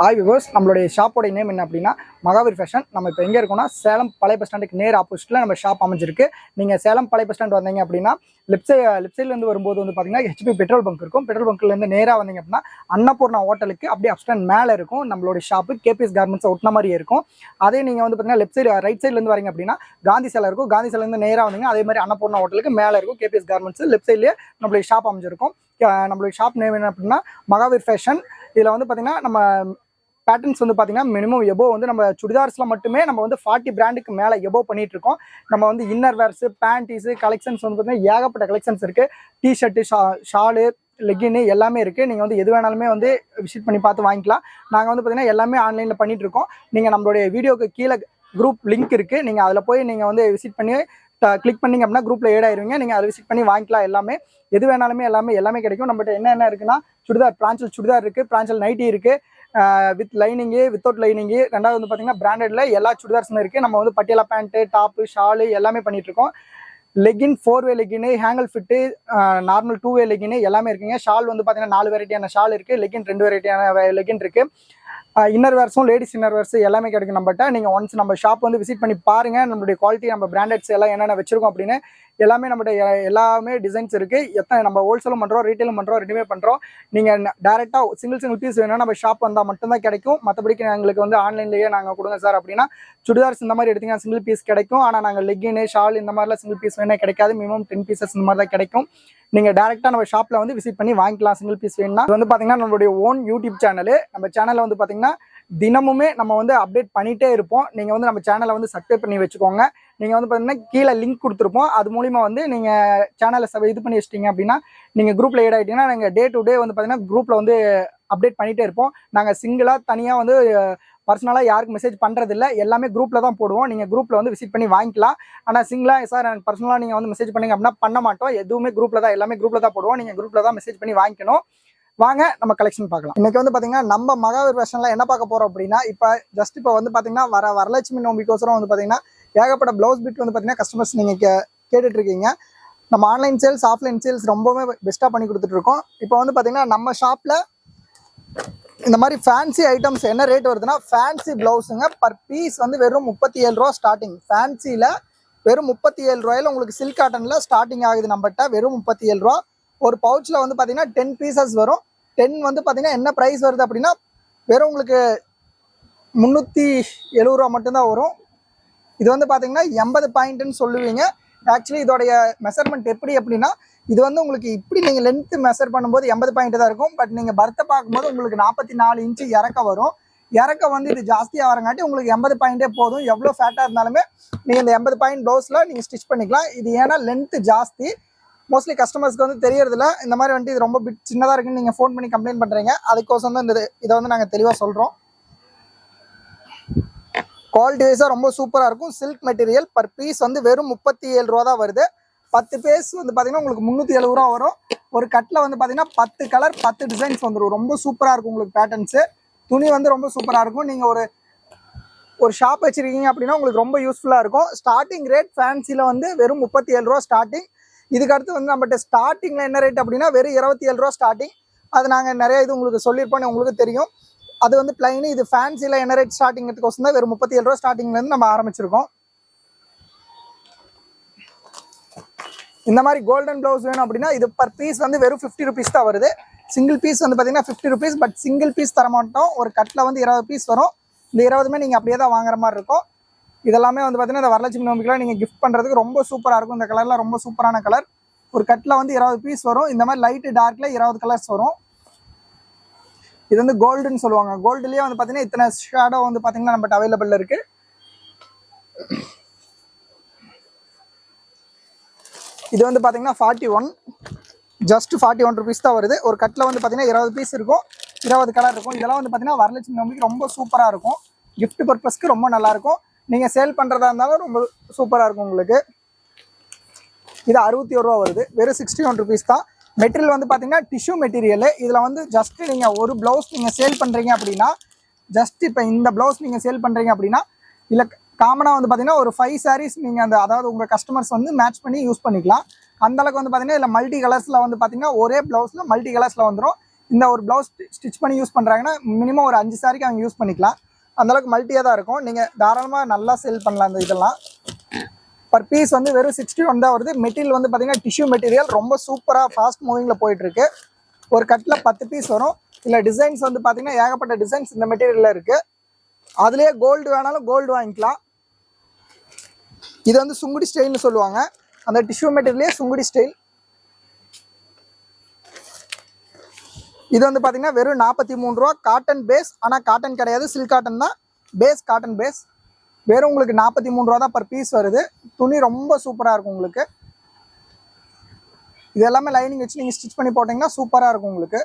Hi viewers, நம்மளுடைய ஷாப்போட name என்ன அப்படின்னா மகாவீர் ஃபேஷன். நம்ம இப்போ எங்கே இருக்கோம்னா சேலம் பழைய பஸ் ஸ்டாண்டுக்கு நேர் ஆப்போசிட்டில் நம்ம ஷாப் அமைஞ்சிருக்கு. நீங்கள் சேலம் பழைய பஸ் ஸ்டாண்ட் வந்தீங்க அப்படின்னா லெஃப்ட் சைட்லேருந்து வரும்போது வந்து பார்த்தீங்கன்னா ஹெச்பி பெட்ரோல் பங்க் இருக்கும். பெட்ரோல் பங்க்லேருந்து நேராக வந்தீங்க அப்படின்னா அன்னபூர்ணா ஹோட்டலுக்கு அப்படியே அப்ஸ்டாண்ட் மேலே இருக்கும் நம்மளுடைய ஷாப்பு. கேபிஎஸ் கார்மெண்ட்ஸ் ஒட்டின மாதிரியே இருக்கும். அதே நீங்கள் வந்து பார்த்தீங்கன்னா லெஃப்ட் சைடு ரைட் சைட்லேருந்து வரீங்க அப்படின்னா காந்தி சிலை இருக்கும். காந்தி சிலைலேருந்து நேராக வந்தீங்க அதே மாதிரி அன்னபூர்ணா ஹோட்டலுக்கு மேலே இருக்கும் கேபிஎஸ் கார்மெண்ட்ஸ். லெஃப்ட் சைட்லேயே நம்மளுடைய ஷாப் அமைஞ்சிருக்கும். நம்மளுடைய ஷாப் நேம் என்ன அப்படின்னா மகாவீர் ஃபேஷன். இதில் வந்து பார்த்தீங்கன்னா நம்ம பேட்டர்ன்ஸ் வந்து பார்த்தீங்கன்னா மினிமம் எபோ வந்து நம்ம சுடிதார்ஸில் மட்டுமே நம்ம வந்து 40 பிராண்டுக்கு மேலே எபோ பண்ணிட்டு இருக்கோம். நம்ம வந்து இன்னர் வேர்ஸு, பேண்டீஸு கலெக்ஷன்ஸ் வந்து பார்த்தீங்கன்னா ஏகப்பட்ட கலெக்ஷன்ஸ் இருக்குது. டிஷர்ட்டு, ஷாலு, லெகின்னு எல்லாமே இருக்குது. நீங்கள் வந்து எது வேணாலுமே வந்து விசிட் பண்ணி பார்த்து வாங்கிக்கலாம். நாங்கள் வந்து பார்த்தீங்கன்னா எல்லாமே ஆன்லைனில் பண்ணிகிட்டு இருக்கோம். நீங்கள் நம்மளுடைய வீடியோக்கு கீழே குரூப் லிங்க் இருக்குது. நீங்கள் அதில் போய் நீங்கள் வந்து விசிட் பண்ணி கிளிக் பண்ணிங்க அப்படின்னா குரூப்பில் ஏட் ஆயிருவீங்க. நீங்கள் அதை விசிட் பண்ணி வாங்கிக்கலாம். எல்லாமே எது வேணாலுமே எல்லாமே கிடைக்கும். நம்மகிட்ட என்ன இருக்குன்னா சுடிதார், பிரான்சல் சுடிதார் இருக்குது, பிரான்சல் நைட்டி இருக்குது, வித் லைனிங்கு, வித்தவுட் லைனிங்கு. ரெண்டாவது வந்து பார்த்தீங்கன்னா பிராண்டட்ல எல்லா சுடிதார்ஸுமே இருக்குது. நம்ம வந்து பட்டியாலா பேண்ட்டு, டாப்பு, ஷாலு எல்லாமே பண்ணிகிட்ருக்கோம். லெகின் 4-வே லெகின்னு, ஹேங்கல் ஃபிட்டு, நார்மல் 2-வே லெகின்னு எல்லாமே இருக்குங்க. ஷால் வந்து பார்த்தீங்கன்னா 4 வெரைட்டியான ஷால் இருக்குது. லெகின் 2 வெரைட்டியான லெகின் இருக்குது. இன்னர் வேர்ஸும் லேடிஸ் இன்னர் வேர்ஸ் எல்லாமே கிடைக்கும் நம்மகிட்ட. நீங்கள் ஒன்ஸ் நம்ம ஷாப் வந்து விசிட் பண்ணி பாருங்கள். நம்மளுடைய குவாலிட்டி, நம்ம பிராண்டட்ஸ் எல்லாம் என்னென்ன வச்சிருக்கோம் அப்படின்னு எல்லாமே நம்மகிட்ட எல்லாமே டிசைன்ஸ் இருக்குது. எத்தனை நம்ம ஹோல்சேலும் பண்ணுறோம், ரீட்டைலும் பண்ணுறோம், ரெண்டுமே பண்ணுறோம். நீங்கள் டேரெக்டாக சிங்கிள் பீஸ் வேணும்னா நம்ம ஷாப் வந்தால் மட்டும்தான் கிடைக்கும். மற்றபடிக்கு எங்களுக்கு வந்து ஆன்லைன்லேயே நாங்கள் கொடுங்க சார் அப்படின்னா சுடிதார்ஸ் இந்த மாதிரி எடுத்திங்கன்னா சிங்கிள் பீஸ் கிடைக்கும். ஆனால் நாங்கள் லெகின்னு, ஷால் இந்த மாதிரிலாம் சிங்கிள் பீஸ் வேணால் கிடைக்காது. மினிமம் 10 பீசஸ் இந்த மாதிரி தான் கிடைக்கும். நீங்கள் டேரெக்டாக நம்ம ஷாப்பில் வந்து விசிட் பண்ணி வாங்கிக்கலாம் சிங்கிள் பீஸ் வேணும்னா. இது வந்து பார்த்தீங்கன்னா நம்மளுடைய ஓன் யூடியூப் சேனலு. நம்ம சேனலில் வந்து பார்த்தீங்கன்னா தினமுமே நம்ம வந்து அப்டேட் பண்ணிகிட்டே இருப்போம். நீங்கள் வந்து நம்ம சேனலை வந்து சப்ஸ்கிரைப் பண்ணி வச்சுக்கோங்க. நீங்கள் வந்து பார்த்தீங்கன்னா கீழே லிங்க் கொடுத்துருப்போம். அது மூலிமா வந்து நீங்கள் சேனலை இது பண்ணி வச்சிட்டிங்க அப்படின்னா நீங்கள் குரூப்பில் ஏட் ஆகிட்டிங்கன்னா நாங்கள் டே டு டே வந்து பார்த்தீங்கன்னா குரூப்பில் வந்து அப்டேட் பண்ணிகிட்டே இருப்போம். நாங்கள் சிங்கிளாக தனியாக வந்து பர்சனலாக யாருக்கு மெசேஜ் பண்ணுறதில்ல, எல்லாமே குரூப்பில் தான் போடுவோம். நீங்கள் குரூப்பில் வந்து விசிட் பண்ணி வாங்கிக்கலாம். ஆனால் சிங்கிளாக சார் எனக்கு பர்சனலாக நீங்கள் வந்து மெசேஜ் பண்ணிங்க அப்படின்னா பண்ண மாட்டோம். எதுவுமே குரூப்பில் தான், எல்லாமே குரூப்பில் தான் போடுவோம். நீங்கள் குரூப்பில் தான் மெசேஜ் பண்ணி வாங்கிக்கணும். வாங்க நம்ம கலெக்ஷன் பார்க்கலாம். இன்னைக்கு வந்து பார்த்தீங்கன்னா நம்ம மகாவீர் ஃபேஷனில் என்ன பார்க்க போகிறோம் அப்படின்னா இப்போ வந்து பார்த்தீங்கன்னா வரலட்சுமி நோம்பிக்கோசரம் வந்து பார்த்தீங்கன்னா ஏகப்பட்ட ப்ளவுஸ் பிட் வந்து பார்த்தீங்கன்னா கஸ்டமர்ஸ் நீங்கள் கேட்டுட்டு இருக்கீங்க. நம்ம ஆன்லைன் சேல்ஸ், ஆஃப்லைன் சேல்ஸ் ரொம்பவே பெஸ்ட்டாக பண்ணி கொடுத்துட்ருக்கோம். இப்போ வந்து பார்த்தீங்கன்னா நம்ம ஷாப்பில் இந்த மாதிரி ஃபேன்சி ஐட்டம்ஸ் என்ன ரேட் வருதுன்னா, ஃபேன்சி ப்ளவுஸுங்க பர் பீஸ் வந்து வெறும் 37 ரூபா ஸ்டார்டிங். ஃபேன்சியில் வெறும் 37 ரூபாயில் உங்களுக்கு சில்க் காட்டனில் ஸ்டார்டிங் ஆகுது நம்மகிட்ட. வெறும் 37 ரூபா. ஒரு பவுச்சில் வந்து பார்த்தீங்கன்னா 10 பீசஸ் வரும். 10 வந்து பார்த்தீங்கன்னா என்ன ப்ரைஸ் வருது அப்படின்னா வெறும் உங்களுக்கு 370 ரூபா மட்டும்தான் வரும். இது வந்து பார்த்தீங்கன்னா 80 பாயிண்ட்டுன்னு சொல்லுவீங்க. ஆக்சுவலி இதோடைய மெஷர்மெண்ட் எப்படி அப்படின்னா இது வந்து உங்களுக்கு இப்படி நீங்கள் லென்த்து மெஷர் பண்ணும்போது 80 பாயிண்ட் தான் இருக்கும். பட் நீங்கள் பர்த்தை பார்க்கும்போது உங்களுக்கு 44 இன்ச்சு இறக்க வரும். இறக்க வந்து இது ஜாஸ்தியாக வரங்காட்டி உங்களுக்கு 80 பாயிண்டே போதும். எவ்வளோ ஃபேட்டாக இருந்தாலுமே நீங்கள் இந்த 80 பாயிண்ட் ப்ளவுஸில் நீங்கள் ஸ்டிச் பண்ணிக்கலாம். இது ஏன்னா லென்த்து ஜாஸ்தி. மோஸ்ட்லி கஸ்டமர்ஸ்க்கு வந்து தெரியறதில்ல. இந்த மாதிரி வந்துட்டு இது ரொம்ப பிட் சின்னதாக இருக்குன்னு நீங்கள் ஃபோன் பண்ணி கம்ப்ளைண்ட் பண்ணுறீங்க. அதுக்கோசம் தான் இதை வந்து நாங்கள் தெளிவாக சொல்கிறோம். குவாலிட்டி வைஸாக ரொம்ப சூப்பராக இருக்கும். சில்க் மெட்டீரியல் பர் பீஸ் வந்து வெறும் 37 ரூபா தான் வருது. 10 பீஸ் வந்து பார்த்தீங்கன்னா உங்களுக்கு 370 ரூபா வரும். ஒரு கட்டில் வந்து பார்த்தீங்கன்னா 10 கலர் 10 டிசைன்ஸ் வந்துடும். ரொம்ப சூப்பராக இருக்கும் உங்களுக்கு பேட்டர்ன்ஸு. துணி வந்து ரொம்ப சூப்பராக இருக்கும். நீங்கள் ஒரு ஷாப் வச்சுருக்கீங்க அப்படின்னா உங்களுக்கு ரொம்ப யூஸ்ஃபுல்லாக இருக்கும். ஸ்டார்டிங் ரேட் ஃபேன்சியில் வந்து வெறும் 37 ரூபா ஸ்டார்டிங். இதுக்கடுத்து வந்து நம்மகிட்ட ஸ்டார்டிங்கில் என்ன ரேட் அப்படின்னா வெறும் 27 ரூபா ஸ்டார்டிங். அது நாங்கள் நிறைய இது உங்களுக்கு சொல்லியிருப்போம், உங்களுக்கு தெரியும். அது வந்து பிளைனு. இது ஃபேன்சியில் என்ன ரேட் ஸ்டார்டிங்கிறதுக்கோசம் தான் வெறும் 37 ரூபா ஸ்டார்டிங்லேருந்து நம்ம ஆரம்பிச்சிருக்கோம். இந்த மாதிரி கோல்டன் ப்ளவுஸ் வேணும் அப்படின்னா இது பர் பீஸ் வந்து வெறும் 50 ருபீஸ் தான் வருது. சிங்கிள் பீஸ் வந்து பார்த்தீங்கன்னா 50 ருபீஸ். பட் சிங்கிள் பீஸ் தர மாட்டோம். ஒரு கட்டில் வந்து 20 பீஸ் வரும். இந்த 20மே நீங்கள் அப்படியே தான் வாங்குற மாதிரி இருக்கும். இதெல்லாமே வந்து பார்த்தீங்கன்னா இந்த வரலட்சுமி நோம்பிக்கெலாம் நீங்கள் கிஃப்ட் பண்ணுறதுக்கு ரொம்ப சூப்பராக இருக்கும். இந்த கலர்லாம் ரொம்ப சூப்பரான கலர். ஒரு கட்டில் வந்து 20 பீஸ் வரும். இந்த மாதிரி லைட்டு டார்க்கில் 20 கலர்ஸ் வரும். இது வந்து கோல்டுன்னு சொல்லுவாங்க. கோல்டுலேயே வந்து பார்த்தீங்கன்னா இத்தனை ஷேடோ வந்து பார்த்தீங்கன்னா நம்மகிட்ட அவைலபிள் இருக்குது. இது வந்து பார்த்தீங்கன்னா 41, ஜஸ்ட் 41 ருபீஸ் தான் வருது. ஒரு கட்டில் வந்து பார்த்தீங்கன்னா 20 பீஸ் இருக்கும், 20 கலர் இருக்கும். இதெல்லாம் வந்து பார்த்தீங்கன்னா வரலட்சுமி நோம்பிக்கு ரொம்ப சூப்பராக இருக்கும். கிஃப்ட் பர்பஸ்க்கு ரொம்ப நல்லாயிருக்கும். நீங்கள் சேல் பண்ணுறதா இருந்தாலும் ரொம்ப சூப்பராக இருக்கும் உங்களுக்கு. இது 61 ரூபா வருது. வெறும் 61 ருபீஸ் தான். மெட்டீரியல் வந்து பார்த்தீங்கன்னா டிஷ்யூ மெட்டீரியல். இதில் வந்து ஜஸ்ட்டு நீங்கள் ஒரு ப்ளவுஸ் நீங்கள் சேல் பண்ணுறீங்க அப்படின்னா, ஜஸ்ட் இப்போ இந்த ப்ளவுஸ் நீங்கள் சேல் பண்ணுறீங்க அப்படின்னா இல்லை காமனாக வந்து பார்த்தீங்கன்னா ஒரு 5 சாரீஸ் நீங்கள் அதாவது உங்கள் கஸ்டமர்ஸ் வந்து மேட்ச் பண்ணி யூஸ் பண்ணிக்கலாம். அந்தளவுக்கு வந்து பார்த்தீங்கன்னா இல்லை மல்டி கலர்ஸில் வந்து பார்த்தீங்கன்னா ஒரே ப்ளவுஸில் மல்டி கலர்ஸில் வந்துடும். இந்த ஒரு ப்ளவுஸ் ஸ்டிச் பண்ணி யூஸ் பண்ணுறாங்கன்னா மினிமம் ஒரு 5 சாரிக்கு அவங்க யூஸ் பண்ணிக்கலாம். அந்தளவுக்கு மல்ட்டியாக தான் இருக்கும். நீங்கள் தாராளமாக நல்லா சேல் பண்ணலாம். இந்த இதெல்லாம் பர் பீஸ் வந்து வெறும் 61 தான் வருது. மெட்டீரியல் வந்து பார்த்தீங்கன்னா டிஷ்யூ மெட்டீரியல், ரொம்ப சூப்பராக ஃபாஸ்ட் மூவிங்கில் போயிட்டுருக்கு. ஒரு கட்டில் 10 பீஸ் வரும். இல்லை டிசைன்ஸ் வந்து பார்த்தீங்கன்னா ஏகப்பட்ட டிசைன்ஸ் இந்த மெட்டீரியலில் இருக்குது. அதுலேயே கோல்டு வேணாலும் கோல்டு வாங்கிக்கலாம். இது வந்து சுங்குடி ஸ்டைல்னு சொல்லுவாங்க. அந்த டிஷ்யூ மெட்டீரியலே சுங்குடி ஸ்டைல். இது வந்து பார்த்தீங்கன்னா வெறும் 43 ரூபா. காட்டன் பேஸ், ஆனால் காட்டன் கிடையாது, சில்க் காட்டன் தான். Base cotton base. வெறும் உங்களுக்கு 43 ரூபா தான் பர் பீஸ் வருது. துணி ரொம்ப சூப்பராக இருக்கும் உங்களுக்கு. இது எல்லாமே லைனிங் வச்சு நீங்கள் ஸ்டிச் பண்ணி போட்டிங்கன்னா சூப்பராக இருக்கும் உங்களுக்கு.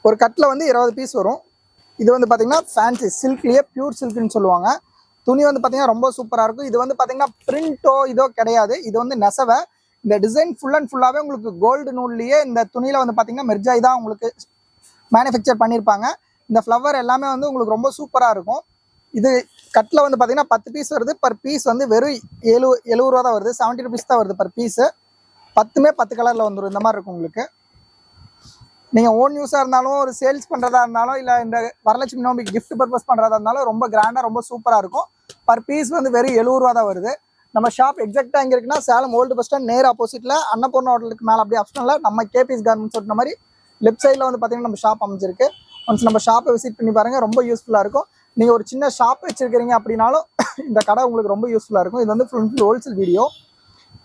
ஒரு கட்டில் வந்து 20 பீஸ் வரும். இது வந்து பார்த்தீங்கன்னா ஃபேன்சி சில்க்லேயே பியூர் சில்க்னு சொல்லுவாங்க. துணி வந்து பார்த்தீங்கன்னா ரொம்ப சூப்பராக இருக்கும். இது வந்து பார்த்தீங்கன்னா பிரிண்டோ இதோ கிடையாது, இது வந்து நெசவை. இந்த டிசைன் ஃபுல் அண்ட் ஃபுல்லாகவே உங்களுக்கு கோல்டு நூல்லையே இந்த துணியில் வந்து பார்த்தீங்கன்னா மெர்ஜாய் தான் உங்களுக்கு மேனுஃபேக்சர் பண்ணியிருப்பாங்க. இந்த ஃப்ளவர் எல்லாமே வந்து உங்களுக்கு ரொம்ப சூப்பராக இருக்கும். இது கட்டில் வந்து பார்த்தீங்கன்னா 10 பீஸ் வருது. பர் பீஸ் வந்து வெறும் 70 ரூபா தான் வருது. 70 ருபீஸ் தான் வருது பர் பீஸு. 10 கலரில் வந்துடும். இந்த மாதிரி இருக்கும் உங்களுக்கு. நீங்கள் ஓன் யூஸாக இருந்தாலும், ஒரு சேல்ஸ் பண்ணுறதா இருந்தாலும், இல்லை இந்த வரலட்சுமி நோம்பிக்கு கிஃப்ட் பர்பஸ் பண்ணுறதா இருந்தாலும் ரொம்ப கிராண்டாக ரொம்ப சூப்பராக இருக்கும். பர் பீஸ் வந்து வெறும் 70 ரூபா தான் வருது. நம்ம ஷாப் எக்ஸாக்டாக எங்கே இருக்குன்னா சேலம் ஓல்டு பஸ் ஸ்டாண்ட் நேர் ஆப்போசிட்டில் அன்னபூர்ணா ஹோட்டலுக்கு மேலே அப்படியே ஆப்ஷனில் நம்ம கேபிஎஸ் கார்மெண்ட்ஸ் சொன்ன மாதிரி லெஃப்ட் சைடில் வந்து பார்த்தீங்கன்னா நம்ம ஷாப் அமைஞ்சிருக்கு. ஒன்ஸ் நம்ம ஷாப்பை விசிட் பண்ணி பாருங்கள், ரொம்ப யூஸ்ஃபுல்லாக இருக்கும். நீங்கள் ஒரு சின்ன ஷாப் வச்சுருக்கிறீங்க அப்படின்னாலும் இந்த கடை உங்களுக்கு ரொம்ப யூஸ்ஃபுல்லாக இருக்கும். இது வந்து full wholesale video,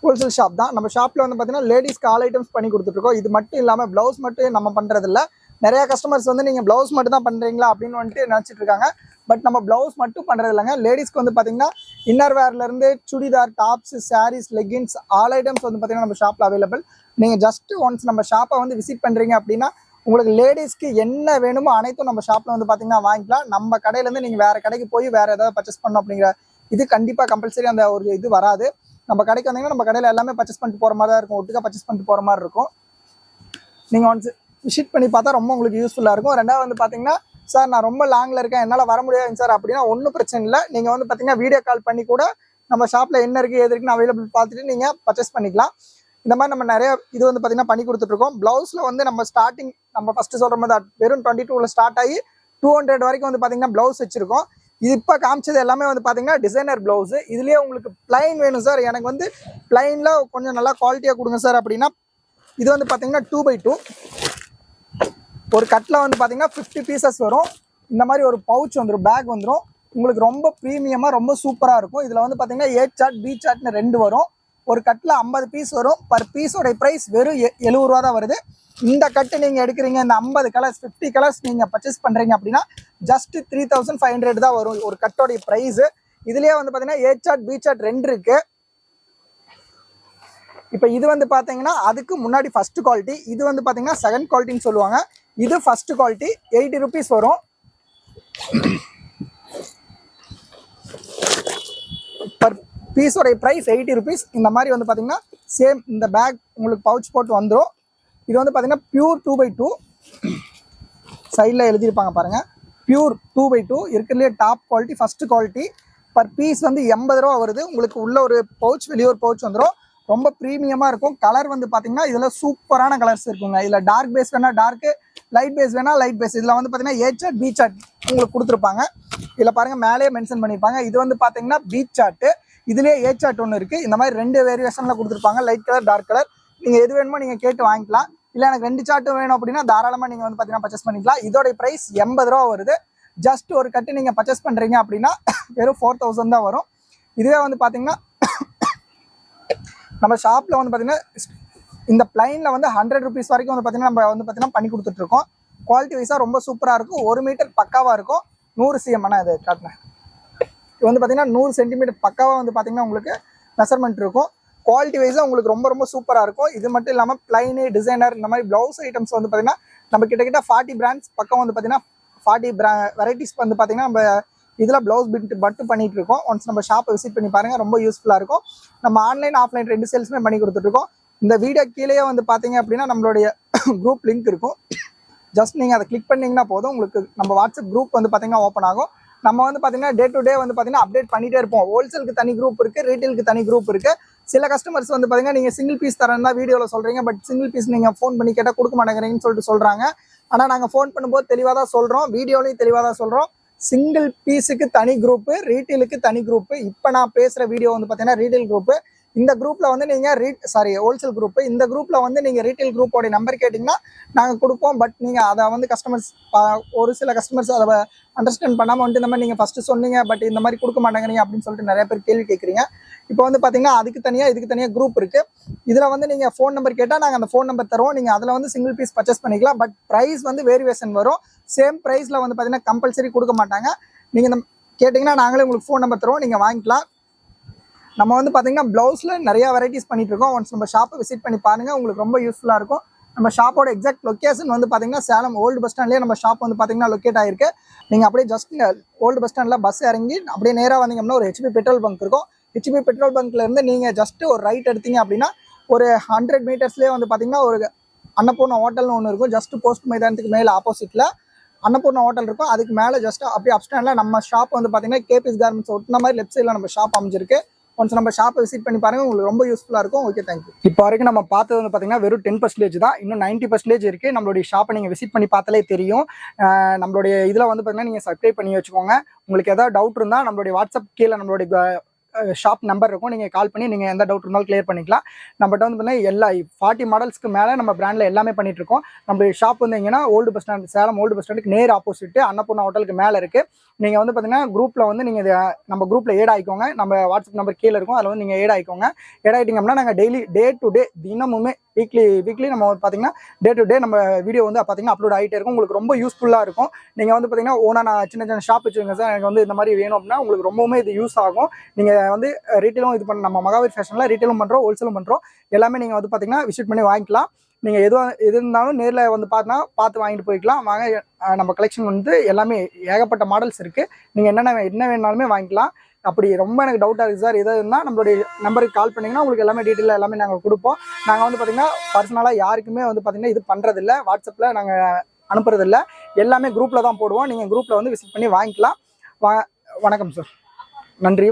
wholesale shop தான். நம்ம ஷாப்பில் வந்து பார்த்தீங்கன்னா லேடிஸ்க்கு ஆல் ஐட்டம்ஸ் பண்ணி கொடுத்துட்ருக்கோம். இது மட்டும் இல்லாமல் ப்ளவுஸ் மட்டும் நம்ம பண்ணுறதில்ல. நிறையா கஸ்டமர்ஸ் வந்து நீங்கள் ப்ளவுஸ் மட்டும் தான் பண்ணுறீங்களா அப்படின்னு வந்துட்டு நினச்சிட்டு இருக்காங்க. பட் நம்ம ப்ளவுஸ் மட்டும் பண்ணுறது இல்லைங்க. லேடிஸ்க்கு வந்து பார்த்தீங்கன்னா இன்னர் வேர்லேருந்து churidar, tops, sarees, leggings all items வந்து பார்த்தீங்கன்னா நம்ம ஷாப்பில் அவைலபிள். நீங்கள் ஜஸ்ட் ஒன்ஸ் நம்ம ஷாப்பை வந்து விசிட் பண்ணுறீங்க அப்படின்னா உங்களுக்கு லேடிஸ்க்கு என்ன வேணுமோ அனைத்தும் நம்ம ஷாப்பில் வந்து பார்த்தீங்கன்னா வாங்கிக்கலாம். நம்ம கடையிலேருந்து நீங்கள் வேறு கடைக்கு போய் வேறு ஏதாவது பர்ச்சேஸ் பண்ணணும் அப்படிங்கிற இது கண்டிப்பாக கம்பல்சரி அந்த ஒரு இது வராது. நம்ம கடைக்கு வந்தீங்கன்னா நம்ம கடையில் எல்லாமே பர்ச்சேஸ் பண்ணிட்டு போகிற மாதிரி தான் இருக்கும். ஒட்டுக்கா பர்ச்சேஸ் பண்ணிட்டு போகிற மாதிரி இருக்கும். நீங்கள் ஒன்ஸ் விசிட் பண்ணி பார்த்தா ரொம்ப உங்களுக்கு யூஸ்ஃபுல்லாக இருக்கும். ரெண்டாவது வந்து பார்த்தீங்கன்னா, சார் நான் ரொம்ப லாங்கில் இருக்கேன், என்னால் வர முடியாதுங்க சார் அப்படின்னா ஒன்றும் பிரச்சனை இல்லை. நீங்கள் வந்து பார்த்தீங்கன்னா வீடியோ கால் பண்ணி கூட நம்ம ஷாப்பில் என்ன இருக்குது எது இருக்குன்னு அவைலபிள் பார்த்துட்டு நீங்கள் பர்ச்சேஸ் பண்ணிக்கலாம். இந்த மாதிரி நம்ம நிறைய இது வந்து பார்த்தீங்கன்னா பண்ணி கொடுத்துட்ருக்கோம். ப்ளவுஸில் வந்து நம்ம ஸ்டார்டிங் நம்ம ஃபஸ்ட்டு சொல்கிற மாதிரி வெறும் 22 ஸ்டார்ட் ஆகி 200 வரைக்கும் வந்து பார்த்தீங்கன்னா ப்ளவுஸ் வச்சுருக்கோம். இது இப்போ காமிச்சது எல்லாமே வந்து பார்த்தீங்கன்னா டிசைனர் ப்ளவுஸு. இதுலேயே உங்களுக்கு பிளைன் வேணும் சார், எனக்கு வந்து பிளைனில் கொஞ்சம் நல்லா குவாலிட்டியாக கொடுங்க சார் அப்படின்னா இது வந்து பார்த்தீங்கன்னா 2x2. ஒரு கட்டில் வந்து பார்த்தீங்கன்னா 50 பீசஸ் வரும். இந்த மாதிரி ஒரு பவுச் வந்துடும், பேக் வந்துடும். உங்களுக்கு ரொம்ப ப்ரீமியமாக ரொம்ப சூப்பராக இருக்கும். இதில் வந்து பார்த்தீங்கன்னா A சார்ட் B சார்ட்னு 2 வரும். ஒரு கட்டில் 50 பீஸ் வரும். பர் பீஸோடைய ப்ரைஸ் வெறும் 70 ரூபா தான் வருது. இந்த கட்டு நீங்கள் எடுக்கிறீங்க, இந்த 50 கலர்ஸ் 50 கலர்ஸ் நீங்கள் பர்ச்சேஸ் பண்ணுறீங்க அப்படின்னா ஜஸ்ட் 3500 தான் வரும் ஒரு கட்டோடைய ப்ரைஸு. இதுலேயே வந்து பார்த்தீங்கன்னா A சார்ட் B சார்ட் 2 இருக்குது. இப்போ இது வந்து பார்த்தீங்கன்னா அதுக்கு முன்னாடி ஃபர்ஸ்ட் குவாலிட்டி, இது வந்து பார்த்தீங்கன்னா செகண்ட் குவாலிட்டின்னு சொல்லுவாங்க. இது ஃபர்ஸ்ட் குவாலிட்டி 80 ருபீஸ் வரும். பர் பீஸோடைய ப்ரைஸ் 80 ருபீஸ். இந்த மாதிரி வந்து பார்த்தீங்கன்னா சேம் இந்த பேக் உங்களுக்கு பவுச் போட்டு வந்துடும். இது வந்து பார்த்தீங்கன்னா பியூர் 2x2 சைடில் எழுதியிருப்பாங்க பாருங்கள். பியூர் 2x2 இருக்கிறதுலே top quality first quality. Per piece வந்து 80 ரூபா வருது. உங்களுக்கு உள்ள ஒரு பவுச் வெளியே ஒரு பவுச் வந்துடும். ரொம்ப ப்ரீமியமாக இருக்கும். கலர் வந்து பார்த்தீங்கன்னா இதில் சூப்பரான கலர்ஸ் இருக்குங்க. இதில் டார்க் பேஸ் வேணால் டார்க்கு, லைட் பேஸ் வேணால் லைட் பேஸ். இதில் வந்து பார்த்தீங்கன்னா A சார்ட் B சார்ட் உங்களுக்கு கொடுத்துருப்பாங்க. இதில் பாருங்கள் மேலேயே மென்ஷன் பண்ணியிருப்பாங்க. இது வந்து பார்த்தீங்கன்னா B சார்ட்டு, இதுலேயே A சார்ட் ஒன்று இருக்குது. இந்த மாதிரி 2 வேரியேஷனில் கொடுத்துருப்பாங்க, லைட் கலர் டார்க் கலர். நீங்கள் எது வேணுமோ நீங்கள் கேட்டு வாங்கிக்கலாம். இல்லை எனக்கு 2 சார்ட்டும் வேணும் அப்படின்னா தாராளமாக நீங்கள் வந்து பார்த்தீங்கன்னா பர்ச்சேஸ் பண்ணிக்கலாம். இதோடைய ப்ரைஸ் 80 ரூபா வருது. ஜஸ்ட் ஒரு கட்டு நீங்கள் பர்ச்சேஸ் பண்ணுறீங்க அப்படின்னா வெறும் 4000 தான் வரும். இதுவே வந்து பார்த்தீங்கன்னா நம்ம ஷாப்பில் வந்து பார்த்தீங்கன்னா இந்த பிளைனில் வந்து 100 ருபீஸ் வரைக்கும் வந்து பார்த்தீங்கன்னா நம்ம வந்து பார்த்தீங்கன்னா பண்ணி கொடுத்துட்ருக்கோம். குவாலிட்டி வைஸாக ரொம்ப சூப்பராக இருக்கும். 1 மீட்டர் பக்காவாக இருக்கும். 100 cm இது காட்டினேன். இது வந்து பார்த்தீங்கன்னா 100 சென்டிமீட்டர் பக்காவாக வந்து பார்த்தீங்கன்னா உங்களுக்கு மெஷர்மெண்ட் இருக்கும். குவாலிட்டி வைஸாக உங்களுக்கு ரொம்ப ரொம்ப சூப்பராக இருக்கும். இது மட்டும் இல்லாமல் பிளைனு, டிசைனர் இந்த மாதிரி ப்ளவுஸ் ஐட்டம்ஸ் வந்து பார்த்தீங்கன்னா நம்ம கிட்டத்தட்ட 40 பிராண்ட்ஸ் பக்கம் வந்து பார்த்தீங்கன்னா 40 வெரைட்டிஸ் வந்து பார்த்தீங்கன்னா நம்ம இதில் ப்ளவுஸ் பிட் மட்டும் பண்ணிட்டு இருக்கோம். ஒன்ஸ் நம்ம ஷாப்பை விசிட் பண்ணி பாருங்கள், ரொம்ப யூஸ்ஃபுல்லாக இருக்கும். நம்ம ஆன்லைன் ஆஃப்லைன் 2 சேல்ஸுமே பண்ணி கொடுத்துட்ருக்கோம். இந்த வீடியோ கீழே வந்து பார்த்தீங்க அப்படின்னா நம்மளுடைய குரூப் லிங்க் இருக்கும். ஜஸ்ட் நீங்கள் அதை கிளிக் பண்ணிங்கன்னா போதும், உங்களுக்கு நம்ம வாட்ஸ்அப் குரூப் வந்து பார்த்தீங்கன்னா ஓப்பன் ஆகும். நம்ம வந்து பார்த்தீங்கன்னா டே டு டே வந்து பார்த்தீங்கன்னா அப்டேட் பண்ணிட்டே இருப்போம். ஹோல்சேலுக்கு தனி குரூப் இருக்குது, ரீட்டெயிலுக்கு தனி குரூப் இருக்குது. சில கஸ்டமர்ஸ் வந்து பார்த்தீங்கன்னா நீங்கள் சிங்கிள் பீஸ் தரேன் தான் வீடியோவில் சொல்கிறீங்க, பட் சிங்கிள் பீஸ் நீங்கள் ஃபோன் பண்ணி கேட்டால் கொடுக்க மாட்டேங்கிறீங்கன்னு சொல்லிட்டு சொல்கிறாங்க. ஆனால் நாங்கள் ஃபோன் பண்ணும்போது தெளிவாக தான் சொல்கிறோம், வீடியோலையும் தெளிவாக தான் சொல்கிறோம். சிங்கிள் பீஸுக்கு தனி குரூப்பு, ரீட்டெயிலுக்கு தனி குரூப்பு. இப்போ நான் பேசுகிற வீடியோ வந்து பார்த்தீங்கன்னா ரீட்டெயில் குரூப்பு. இந்த குரூப்பில் வந்து நீங்கள் ஹோல்சேல் குரூப்பு. இந்த குரூப்பில் வந்து நீங்கள் ரீட்டெயில் குரூப்போட நம்பர் கேட்டிங்கன்னா நாங்கள் கொடுப்போம். பட் நீங்கள் அதை வந்து கஸ்டமர்ஸ் ஒரு சில கஸ்டமர்ஸ் அதை அண்டர்ஸ்டாண்ட் பண்ணாமல் வந்துட்டு இந்த மாதிரி நீங்கள் ஃபஸ்ட்டு சொன்னீங்க, பட் இந்த மாதிரி கொடுக்க மாட்டேங்கிறீங்க அப்படின்னு சொல்லிட்டு நிறைய பேர் கேள்வி கேட்குறீங்க. இப்போ வந்து பார்த்தீங்கன்னா அதுக்கு தனியாக குரூப் இருக்குது. இதில் வந்து நீங்கள் ஃபோன் நம்பர் கேட்டால் நாங்கள் அந்த ஃபோன் நம்பர் தருவோம். நீங்கள் அதில் வந்து சிங்கிள் பீஸ் பர்ச்சேஸ் பண்ணிக்கலாம். பட் ப்ரைஸ் வந்து வேரியேஷன் வரும். சேம் ப்ரைஸில் வந்து பார்த்தீங்கன்னா கம்பல்சரி கொடுக்க மாட்டாங்க. நீங்கள் இந்த கேட்டிங்கன்னா நாங்களே உங்களுக்கு ஃபோன் நம்பர் தருவோம், நீங்கள் வாங்கிக்கலாம். நம்ம வந்து பார்த்தீங்கன்னா ப்ளவுஸில் நிறையா வெரைட்டிஸ் பண்ணிட்டு இருக்கோம். ஒன்ஸ் நம்ம ஷாப்பை விசிட் பண்ணி பாருங்கள், உங்களுக்கு ரொம்ப யூஸ்ஃபுல்லாக இருக்கும். நம்ம ஷாப்போட எக்ஸாக்ட் லொக்கேஷன் வந்து பார்த்தீங்கன்னா சேலம் ஓல்டு பஸ் ஸ்டாண்ட்லேயே நம்ம ஷாப் வந்து பார்த்தீங்கன்னா லொக்கேட் ஆயிருக்கு. நீங்கள் அப்படியே ஜஸ்ட் ஓல்டு பஸ் ஸ்டாண்டில் பஸ் இறங்கி அப்படியே நேராக வந்தீங்கன்னா ஒரு ஹெச்பி பெட்ரோல் பங்க் இருக்கும். ஹெச்பி பெட்ரோல் பங்க்லேருந்து நீங்கள் ஜஸ்ட்டு ஒரு ரைட் எடுத்தீங்க அப்படின்னா ஒரு 100 மீட்டர்ஸ்லேயே வந்து பார்த்தீங்கன்னா ஒரு அன்னபூர்ணா ஹோட்டல்னு ஒன்று இருக்கும். ஜஸ்ட் போஸ்ட் மைதானத்துக்கு மேலே ஆப்போசிட்டில் அன்னபூர்ணா ஹோட்டல் இருக்கும். அதுக்கு மேலே ஜஸ்ட் அப்படியே அப் ஸ்டாண்டில் நம்ம ஷாப் வந்து பார்த்தீங்கன்னா கேபிஎஸ் கார்மெண்ட்ஸ் ஒட்டின மாதிரி லெஃப்ட் சைடில் நம்ம ஷாப் அமைஞ்சிருக்கு. ஒன்ஸ் நம்ம ஷாப்பை விசிட் பண்ணி பாருங்க, உங்களுக்கு ரொம்ப யூஸ்ஃபுல்லாக இருக்கும். Okay, thank you. இப்போ வரைக்கும் நம்ம பார்த்தது வந்து பார்த்தீங்கன்னா வெறும் 10% தான். இன்னும் 90% இருக்குது. நம்மளுடைய ஷாப்பை நீங்கள் விசிட் பண்ணி பார்த்தாலே தெரியும். நம்மளுடைய இதில் வந்து பார்த்தீங்கன்னா நீங்கள் சப்ஸ்கிரைப் பண்ணி வச்சுக்கோங்க. உங்களுக்கு ஏதாவது டவுட் இருந்தால் நம்மளுடைய வாட்ஸ்அப் கீழே நம்மளுடைய ஷாப் நம்பர் இருக்கும், நீங்கள் கால் பண்ணி நீங்கள் எந்த டவுட் இருந்தாலும் கிளியர் பண்ணிக்கலாம். நம்மகிட்ட வந்து பார்த்தீங்கன்னா எல்லா 40 மாடல்ஸ்க்கு மேலே நம்ம பிராண்டில் எல்லாமே பண்ணிட்டு இருக்கோம். நம்மளுடைய ஷாப் வந்து எங்கன்னா old bus stand, Salem old bus ஸ்டாண்டுக்கு நேர் ஆப்போசிட் அன்னபூர்ணா ஹோட்டலுக்கு மேலே இருக்குது. நீங்கள் வந்து பார்த்தீங்கன்னா குரூப்பில் வந்து நீங்கள் நம்ம குரூப்பில் ஏட் ஆகிக்கோங்க. நம்ம வாட்ஸ்அப் நம்பர் கீழே இருக்கும், அதில் வந்து நீங்கள் ஏட் ஆகிக்கோங்க. ஏட் ஆகிட்டிங்க அப்படின்னா நாங்கள் டெய்லி டே டு டே தினமுமே வீக்லி நம்ம பார்த்தீங்கன்னா டே டு டே நம்ம வீடியோ வந்து பார்த்தீங்கன்னா அப்லோட் ஆகிட்டே இருக்கும். உங்களுக்கு ரொம்ப யூஸ்ஃபுல்லாக இருக்கும். நீங்கள் வந்து பார்த்தீங்கன்னா ஓனாக நான் சின்ன ஷாப் வச்சுருங்க சார், எனக்கு வந்து இந்த மாதிரி வேணும் அப்படின்னா உங்களுக்கு ரொம்பவுமே இது யூஸ் ஆகும். நீங்கள் வந்து ரீட்டெயிலும் இது பண்ண நம்ம மகாவீர் ஃபேஷனில் ரீட்டெயிலும் பண்ணுறோம், ஹோல்சேலும் பண்ணுறோம். எல்லாமே நீங்கள் வந்து பார்த்தீங்கன்னா விசிட் பண்ணி வாங்கிக்கலாம். நீங்கள் எது இருந்தாலும் நேரில் வந்து பார்த்து வாங்கிட்டு போய்க்கலாம். வாங்க, நம்ம கலெக்ஷன் வந்து எல்லாமே ஏகப்பட்ட மாடல்ஸ் இருக்குது. நீங்கள் என்ன வேணாலுமே வாங்கிக்கலாம். அப்படி ரொம்ப எனக்கு டவுட்டாக இருக்குது சார், எதாவது இருந்தால் நம்மளுடைய நம்பருக்கு கால் பண்ணிங்கன்னா உங்களுக்கு எல்லாமே டீட்டெயிலாக எல்லாமே நாங்கள் கொடுப்போம். நாங்கள் வந்து பார்த்திங்கன்னா பர்சனலாக யாருக்குமே வந்து பார்த்திங்கன்னா இது பண்ணுறதில்ல, வாட்ஸ்அப்பில் நாங்கள் அனுப்புறதில்ல. எல்லாமே குரூப்பில் தான் போடுவோம். நீங்கள் குரூப்பில் வந்து விசிட் பண்ணி வாங்கிக்கலாம். வணக்கம் சார், நன்றி, வணக்கம்.